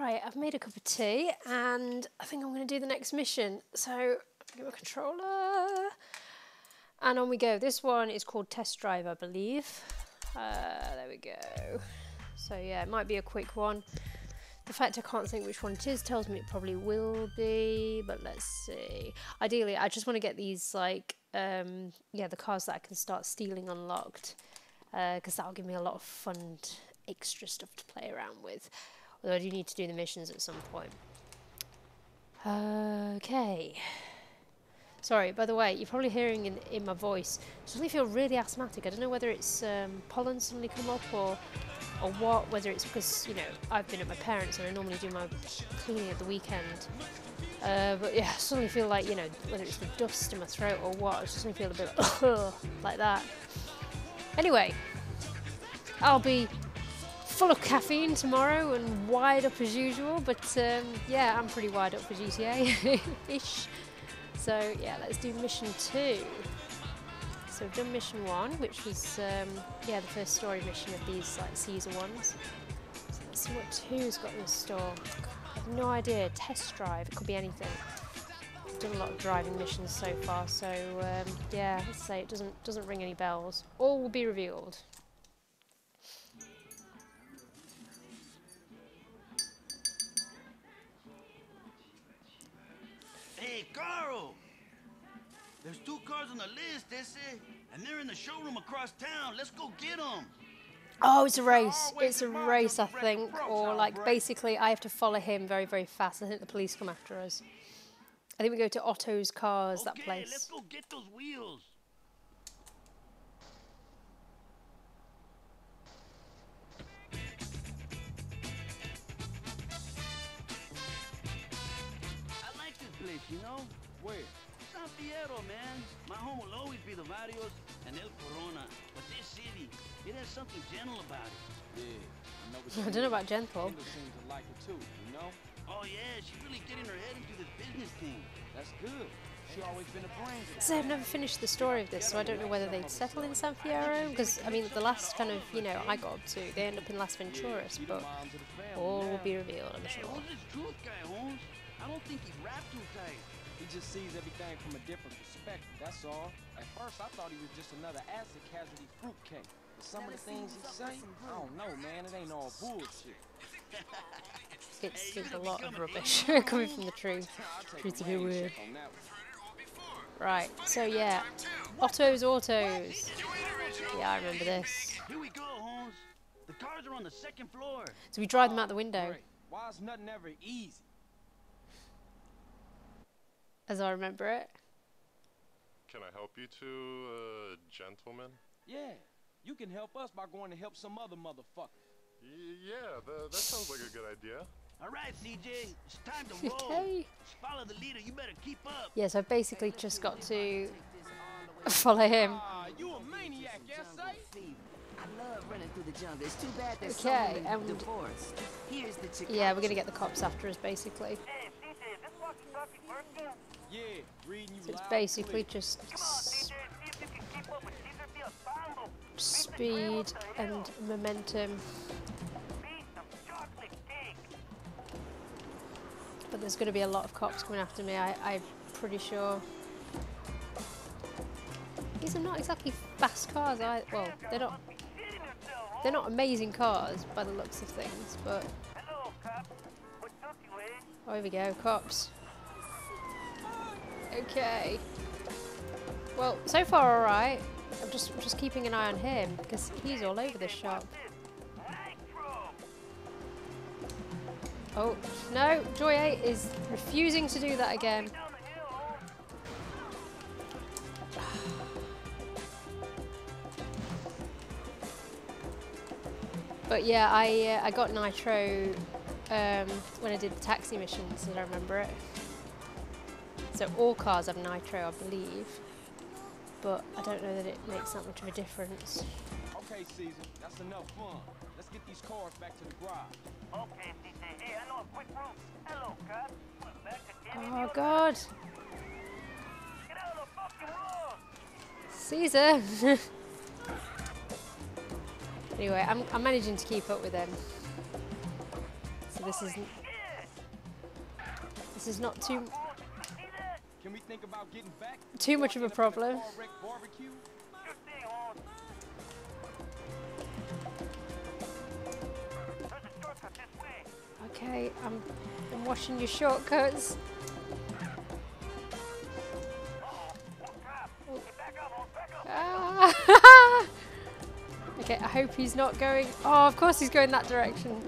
Right, I've made a cup of tea and I think I'm going to do the next mission. So, give me a controller. And on we go. This one is called Test Drive, I believe. There we go. So yeah, it might be a quick one. The fact I can't think which one it is tells me it probably will be, but let's see. Ideally, I just want to get these, like, the cars that I can start stealing unlocked, because that'll give me a lot of fun, extra stuff to play around with. Although I do need to do the missions at some point. Okay. Sorry, by the way, you're probably hearing in my voice, I suddenly feel really asthmatic. I don't know whether it's pollen suddenly come up or what, whether it's because, you know, I've been at my parents' and I normally do my cleaning at the weekend. But yeah, I suddenly feel like, you know, whether it's the dust in my throat or what, I suddenly feel a bit like that. Anyway, I'll be full of caffeine tomorrow and wired up as usual, but yeah, I'm pretty wired up for GTA-ish. So yeah, let's do mission 2. So we've done mission 1, which was the first story mission of these like Caesar ones. So let's see what 2's got in store. I have no idea. Test drive. It could be anything. I've done a lot of driving missions so far, so yeah, let's say it doesn't ring any bells. All will be revealed. Hey, Carl! There's 2 cars on the list, they say, and they're in the showroom across town. Let's go get them. Oh, it's a race. It's a race, I think. Or, like, basically, I have to follow him very, very fast. I think the police come after us. I think we go to Otto's Cars, that place. Let's go get those wheels. I like this place, you know? Where? Fierro, man. My home will always be the Barrios and El Corona. But this city, it has something gentle about it. Yeah, I don't know about gentle. Linda seems to like it too, you know? Oh yeah, she's really getting her head into this business thing. That's good. She always been a brain. So I've never finished the story of this, so I don't know whether they'd settle in San Fierro, because, I mean, the last kind of, you know, I got up to, they end up in Las Venturas, but all will be revealed, I'm sure. Who's this truth guy, Holmes? I don't think he's wrapped too tight. He just sees everything from a different perspective, that's all. At first, I thought he was just another acid casualty fruitcake. But some of the things he say, I don't know, man. It ain't all bullshit. It's a lot of rubbish coming from the truth. Truth's a bit weird. Right, so yeah, Otto's Autos. Yeah, I remember this. Here we go, Holmes. The cars are on the 2nd floor. So we drive them out the window. Great. Why is nothing ever easy? As I remember it. Can I help you two, gentlemen? Yeah, you can help us by going to help some other motherfucker. Yeah, that sounds like a good idea. All right, CJ, it's time to roll. Okay. Follow the leader. You better keep up. Yeah, so I've basically just got to follow him. You a maniac, yes, I love running through the jungle. It's too bad there's Okay, so many divorced. Here's the chick. Yeah, we're gonna get the cops after us, basically. Yeah, reading you So it's loud basically and clear. just speed and momentum. But there's going to be a lot of cops coming after me, I'm pretty sure. These are not exactly fast cars. Well, they're not amazing cars by the looks of things, but oh, here we go, cops. Okay. Well, so far all right. I'm just keeping an eye on him because he's all over this shop. Oh no, Joy 8 is refusing to do that again. But yeah, I got nitro when I did the taxi missions, as I remember it. So all cars have nitro, I believe, but I don't know that it makes that much of a difference. Okay, Caesar, that's enough fun. Let's get these cars back to the garage. Okay, CJ. Hey, I know a quick route. Hello, cop. Oh God, Get out of the fucking road. Caesar. Anyway, I'm managing to keep up with him. So this is This is not too Can we think about getting back? too much of a End up in a problem. car wreck barbecue? Sure thing, Holmes. There's a shortcut this way. Okay, I'm watching your shortcuts. Get back up, Holmes. Back up. Ah. Okay, I hope he's not going. Oh, of course he's going that direction.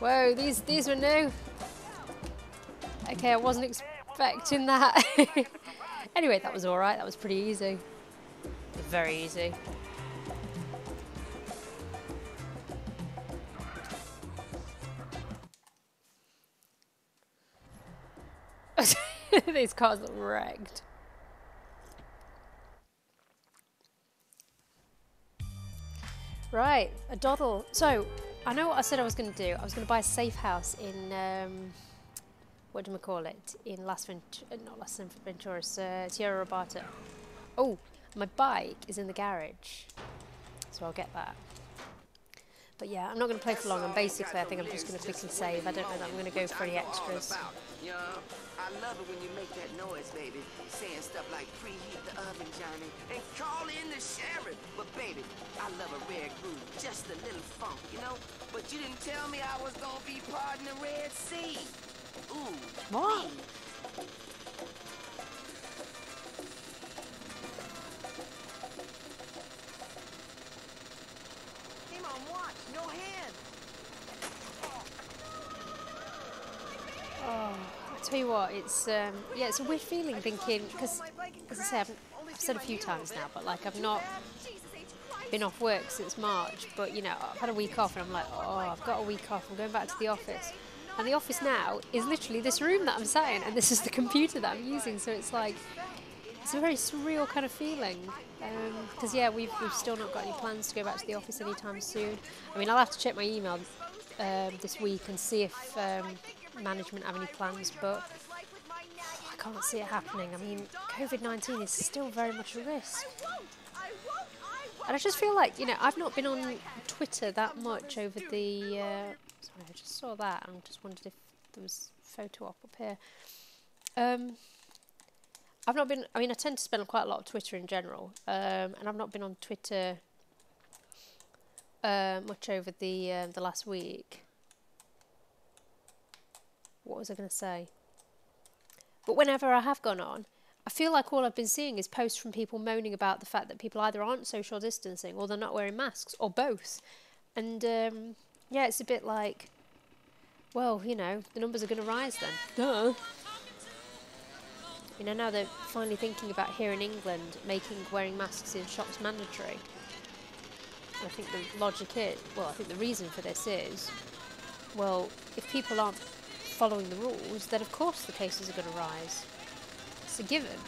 Whoa, these were new. Okay, I wasn't expecting that. Anyway, that was all right. That was pretty easy. It was very easy. These cars look wrecked. Right, a doddle. So, I know what I said I was going to do. I was going to buy a safe house in, what do we call it? In not Las Venturas, Tierra Roberta. Oh, my bike is in the garage, so I'll get that. But yeah, I'm not going to play for long, and basically I think I'm just going to quickly save. I don't know that I'm going to go for any extras. You know, I love it when you make that noise, baby. Saying stuff like preheat the oven, Johnny, and call in the sheriff. But baby, I love a red groove, just a little funk, you know? But you didn't tell me I was gonna be part in the Red Sea. Ooh. What? Him on watch, no hand. Oh, I tell you what, it's yeah, it's a weird feeling thinking, because as I say, I've said a few times now, but like I've not been off work since March, but you know, I've had a week off and I'm like, oh, I've got a week off, I'm going back to the office. And the office now is literally this room that I'm sat in, and this is the computer that I'm using, so it's like, it's a very surreal kind of feeling. Because yeah, we've still not got any plans to go back to the office anytime soon. I mean, I'll have to check my email this week and see if management have any plans, but I can't see it happening. I mean, COVID-19 is still very much a risk. And I just feel like, you know, I've not been on Twitter that much over the... sorry, I just saw that and just wondered if there was a photo up here. I've not been... I mean, I tend to spend quite a lot of Twitter in general, and I've not been on Twitter much over the last week. What was I going to say? But whenever I have gone on, I feel like all I've been seeing is posts from people moaning about the fact that people either aren't social distancing or they're not wearing masks, or both. And yeah, it's a bit like, well, you know, the numbers are going to rise then. Duh. You know, now they're finally thinking about here in England making wearing masks in shops mandatory. And I think the logic is, well, I think the reason for this is, well, if people aren't following the rules, then of course the cases are going to rise. It's a given.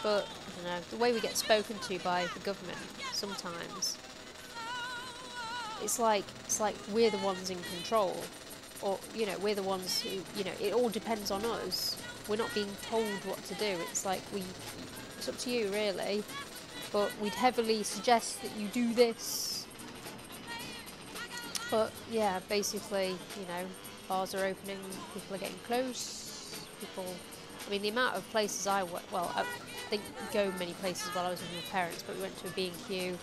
But, I don't know, the way we get spoken to by the government sometimes, it's like we're the ones in control, or, you know, we're the ones who, you know, it all depends on us. We're not being told what to do. It's like it's up to you really, but we'd heavily suggest that you do this. But yeah, basically, you know, bars are opening, people are getting close, I mean, the amount of places I went, well, I didn't go many places while I was with my parents, but we went to a B&Q,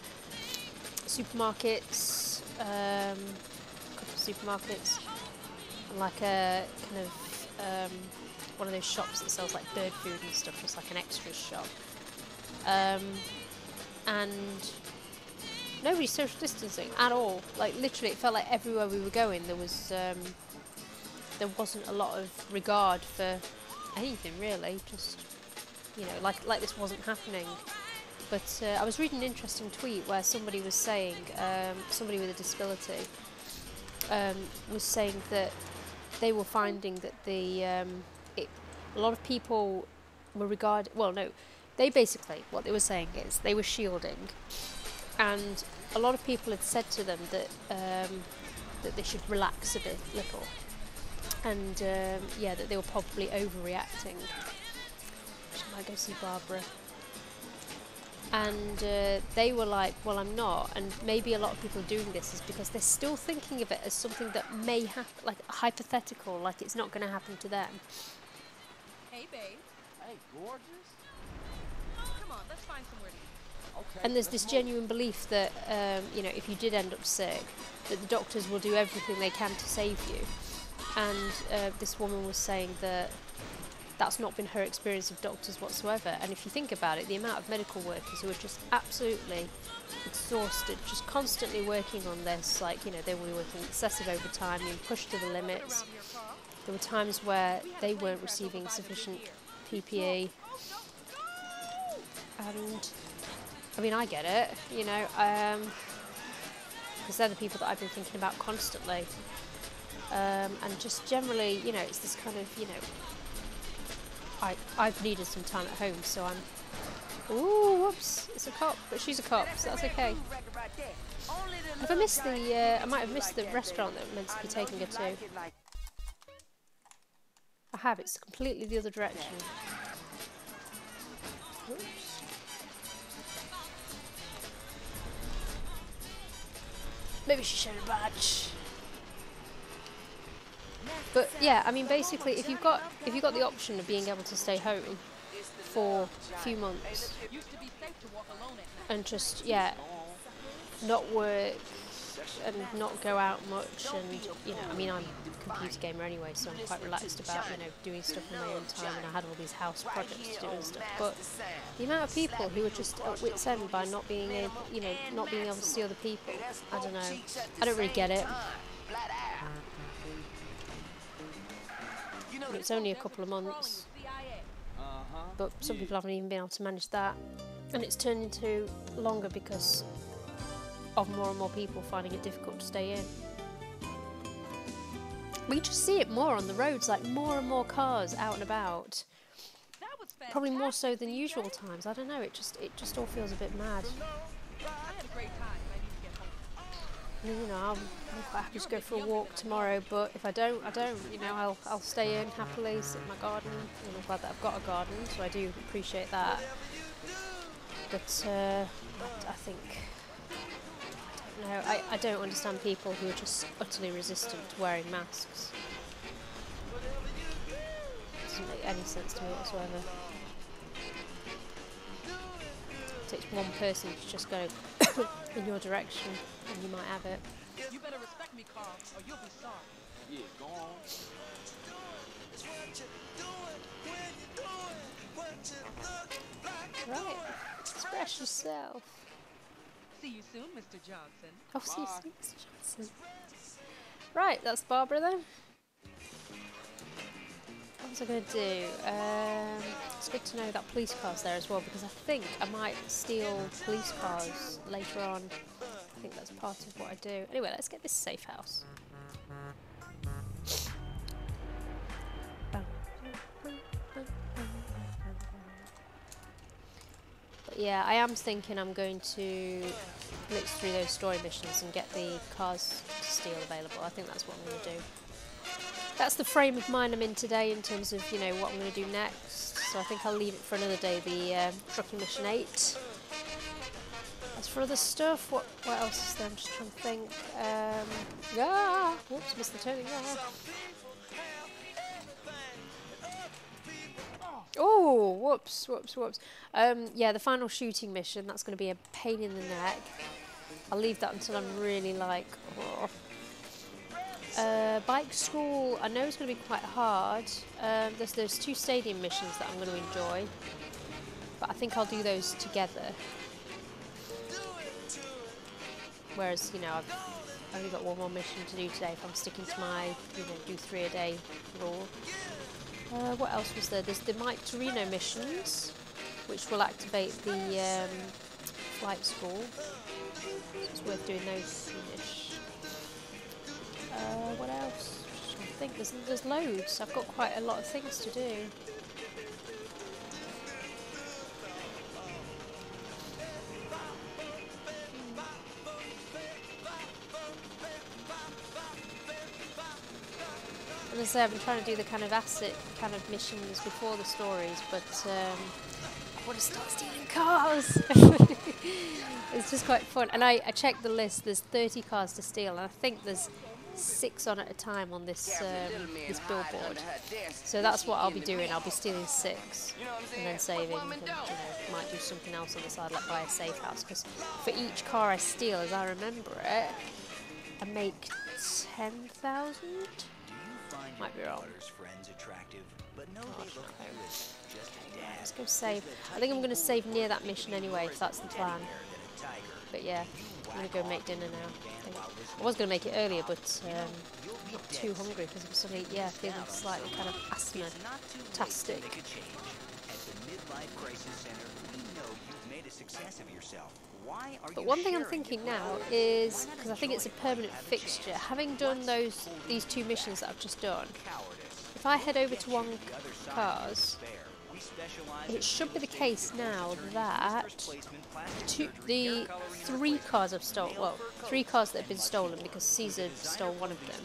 supermarkets, a couple of supermarkets, and like a kind of one of those shops that sells like bird food and stuff, just like an extras shop. And nobody's social distancing at all. Like literally, it felt like everywhere we were going, there wasn't a lot of regard for anything really. Just, you know, like this wasn't happening. But I was reading an interesting tweet where somebody was saying, somebody with a disability was saying that they were finding that a lot of people were they basically, what they were saying is they were shielding, and a lot of people had said to them that that they should relax a little, and yeah, that they were probably overreacting. Shall I go see Barbara? And they were like, well, I'm not. And maybe a lot of people doing this is because they're still thinking of it as something that may happen, like hypothetical, like it's not going to happen to them. Hey, babe. Hey, gorgeous. Come on, let's find somewhere to eat. Okay. And there's let's this move. genuine belief that, you know, if you did end up sick, that the doctors will do everything they can to save you. And this woman was saying that that's not been her experience of doctors whatsoever. And if you think about it, the amount of medical workers who are just absolutely exhausted, just constantly working on this, like, you know, they were working excessive overtime, being pushed to the limits. There were times where they weren't receiving sufficient PPE. And, I mean, I get it, you know, because they're the people that I've been thinking about constantly. And just generally, you know, it's this kind of, you know, I've needed some time at home, so I'm... Ooh, whoops, it's a cop, but she's a cop, so that's okay. Have I missed the, I might have missed the restaurant that I'm meant to be taking her to. I have, it's completely the other direction. Oops. Maybe she showed a badge. But yeah, I mean, basically, if you've got the option of being able to stay home for a few months and just not work and not go out much, and you know, I mean, I'm a computer gamer anyway, so I'm quite relaxed about, you know, doing stuff in my own time, and I had all these house projects to do and stuff. But the amount of people who are just at wit's end by not being able, you know, not being able to see other people, I don't know. I don't really get it. It's only a couple of months, but some people haven't even been able to manage that, and it's turned into longer because of more and more people finding it difficult to stay in. We just see it more on the roads, like more and more cars out and about. Probably more so than usual times. I don't know. It just all feels a bit mad. I had a great time. I need to get home. You know, I'm quite happy to go for a walk tomorrow, but if I don't, I don't. You know, I'll stay in happily, sit in my garden. And I'm glad that I've got a garden, so I do appreciate that. But I think, I don't know, I don't understand people who are just utterly resistant to wearing masks. It doesn't make any sense to me whatsoever. It takes one person to just go in your direction, and you might have it. You better respect me, Carl, or you'll be sorry. Yeah, go on. Right, express yourself. See you soon, Mr. Johnson. Oh, see you soon, Mr. Johnson. Right, that's Barbara then. What was I going to do? It's good to know that police car's there as well, because I think I might steal police cars later on. I think that's part of what I do. Anyway, let's get this safe house. But yeah, I am thinking I'm going to blitz through those story missions and get the cars to steal available. I think that's what I'm going to do. That's the frame of mind I'm in today in terms of, you know, what I'm going to do next. So I think I'll leave it for another day, the trucking mission 8. As for other stuff, what else is there? I'm just trying to think. Whoops, missed the turning there. Oh, whoops. Yeah, the final shooting mission, that's going to be a pain in the neck. I'll leave that until I'm really like... Oh. Bike school, I know it's going to be quite hard. There's 2 stadium missions that I'm going to enjoy, but I think I'll do those together. Whereas, you know, I've only got one more mission to do today if I'm sticking to my, you know, do 3 a day rule. What else was there? There's the Mike Torino missions, which will activate the flight school. So it's worth doing those soonish. What else? I think there's loads. I've got quite a lot of things to do. As I say, I've been trying to do the kind of asset kind of missions before the stories, but I want to start stealing cars. It's just quite fun. And I checked the list. There's 30 cars to steal, and I think there's 6 on at a time on this this billboard. So that's what I'll be doing. I'll be stealing 6 and then saving, and might do something else on the side, like buy a safe house. Because for each car I steal, as I remember it, I make 10,000. Might be wrong. Let's go save. I think I'm going to save near that mission anyway, if that's the plan. But yeah, I'm going to go make dinner now. I was going to make it earlier, but I'm not too hungry because I'm suddenly, feeling slightly kind of asthma-tastic. But one thing I'm thinking now is, because I think it's a permanent fixture, having done these 2 missions that I've just done, if I head over to one cars, it should be the case now that the 3 cars I've stolen, well, 3 cars that have been stolen because Caesar stole one of them,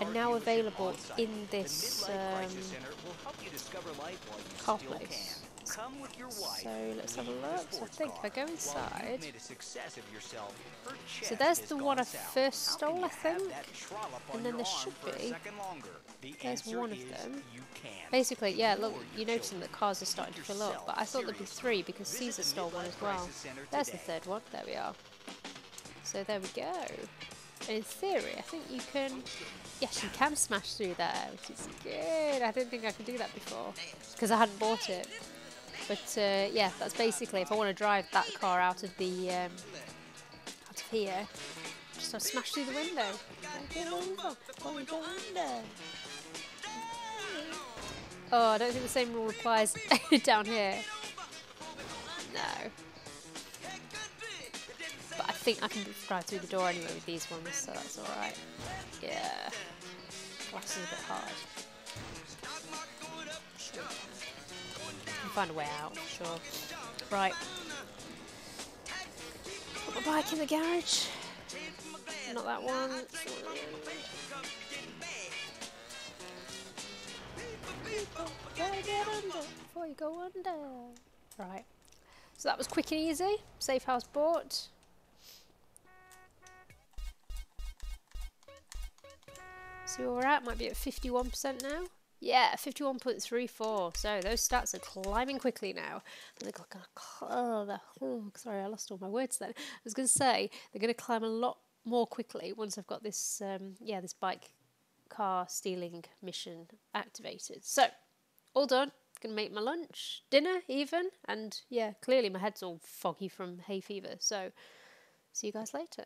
are now available in this car place. So let's have a look. So I think if I go inside, so there's the one I first stole, I think, and then there should be, there's one of them. Basically, yeah, look, you're noticing that cars are starting to fill up, but I thought there'd be 3 because Caesar stole one as well. There's the 3rd one, there we are. So there we go. And in theory, I think you can, yes, you can smash through there, which is good. I didn't think I could do that before because I hadn't bought it. But yeah, that's basically, if I want to drive that car out of the out of here, just smash through the window. Oh, I don't think the same rule applies down here. No. But I think I can drive through the door anyway with these ones, so that's alright. Yeah. Glass is a bit hard. Sure. Can find a way out, sure. Right. Put my bike in the garage. Not that one. Gotta get under before you go under. Right. So that was quick and easy. Safe house bought. See where we're at. Might be at 51% now. Yeah, 51.34. So those stats are climbing quickly now. And sorry, I lost all my words then. I was going to say they're going to climb a lot more quickly once I've got this, this bike car stealing mission activated. So all done. Going to make my lunch, dinner even, and yeah, clearly my head's all foggy from hay fever. So see you guys later.